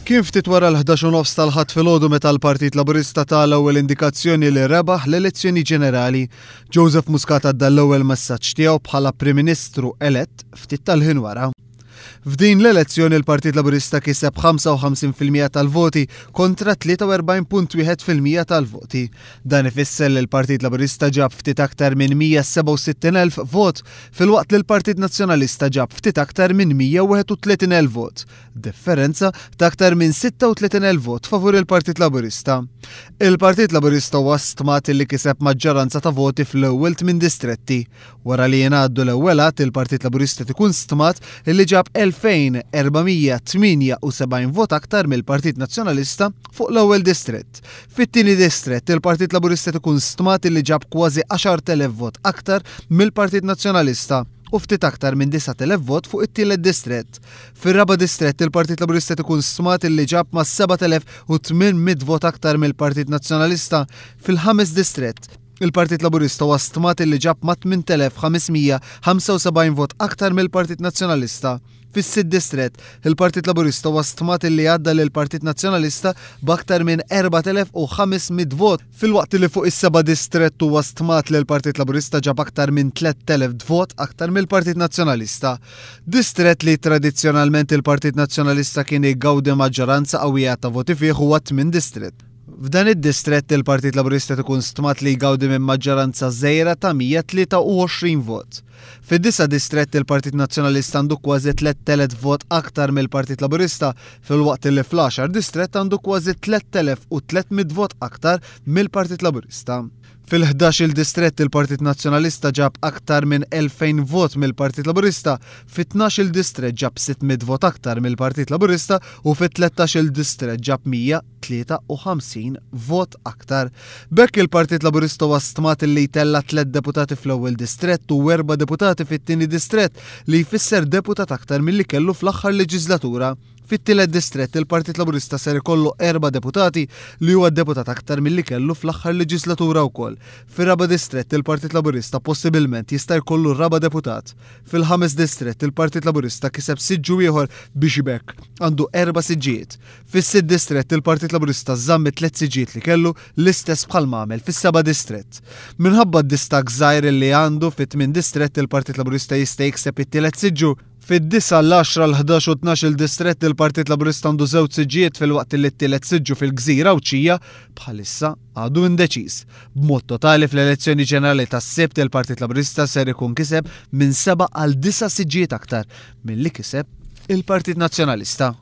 Kien ftit wara l-11 tal-ħadd filgħodu meta l-Partit Laburista tal-ewwel indikazzjoni li rebaħ l-elezzjoni ġenerali, Joseph Muscat għadda l-ewwel messaġġ tiegħu bħala Prim Ministru elett ftit tal-ħin wara. F'din l-elezzjoni l-Partit Laburista kiseb 55% tal-voti kontra 43.1% tal-voti. Dan ifisser li l-Partit Laburista ġab ftit aktar minn 167,000 vot, filwaqt li l-Partit Nazzjonalista ġab ftit aktar minn 131,000 vot. Differenza ta' aktar minn 36,000 vot favur il-Partit Laburista. Il-Partit Laburista huwa stmat li kiseb maġġoranza ta' voti fl-ewwel 8 distretti. Wara li jingħaddu l-ewwel il-Partit Laburista tkun stmat li ġab 2478 vot aktar mill-Partit Nazzjonalista fuq l-ewwel distrett. Fit-tieni distrett il-Partit Laburista tkun stmat li ġab kważi 10,000 vot aktar mill-Partit Nazzjonalista u ftit aktar minn 9,000 vot fuq it-tielet distrett. Fir-raba' distrett il-Partit Laburista tkun stmat li ġab ma' 7,800 vot aktar mill-Partit Nazzjonalista. Fil-ħames distrett il-Partit Laburista huwa stmat li ġab ma' 8,575 vot aktar mill-Partit Nazzjonalista. Fis-sitt distrett il-Partit Laburista huwa stmat li għadda lill-Partit Nazzjonalista b'aktar minn 4,500 vot, filwaqt li fuq is-seba' distrett huwa stmat li l-Partit Laburista ġab aktar minn 3,000 vot aktar mill-Partit Nazzjonalista. Distrett li tradizzjonalment il-Partit Nazzjonalista kien igawdi maġġoranza qawwija ta' voti fih huwa 8 distrett. F'dan id-distrett il-Partit Laburista tkun stmat li jgawdi minn maġġoranza żgħira ta' 123 vot. Fid-9 distrett il-Partit Nazzjonalista għandu kważi 3,000 vot aktar mill-Partit Laburista, filwaqt li fl-10 distrett għandu kważi 3,300 vot aktar mill-Partit Laburista. Fil-11 distrett il-Partit Nazzjonalista ġab aktar minn 2,000 vot mill-Partit Laburista, fit-12 distrett ġab 600 vot aktar mill-Partit Laburista u fit-13 distrett ġab 153 vot aktar. Bekk il-Partit Laburista huwa stmat li jtella 3 deputati fl-ewwel distrett u 4 deputati fit-tieni distrett li jfisser deputat aktar milli kellu fl-aħħar leġislatura. Fit-tielet distrett il-Partit Laburista ser ikollu 4 deputati li huwa deputat aktar milli kellu fl-aħħar leġislatura wkoll. Fir-raba' distrett il-Partit Laburista possibilment jista' jkollu raba' deputat. Fil-ħames distrett il-Partit Laburista kiseb siġġu ieħor biex bekk għandu 4 siġġiet. Fis-sitt distrett il-Partit Laburista żamm 3 siġġiet li kellu l-istess bħal m'għamel fis-7 distrett. Minħabba d-distak żgħir li għandu fit-8 distrett il-Partit Laburista jista' jikseb it-tielet siġġu. Fid-9, l-10, l-11 u 12 distrett il-Partit Laburista għandu 2 siġġiet filwaqt li t-tielet siġġu fil-Gżira u Ċija bħalissa għadu indeċiż. B'mod totali fl-elezzjoni ġenerali tas-Sebt il-Partit Laburista ser ikun kiseb minn 7 għal 9 siġġiet aktar milli kiseb il-Partit Nazzjonalista.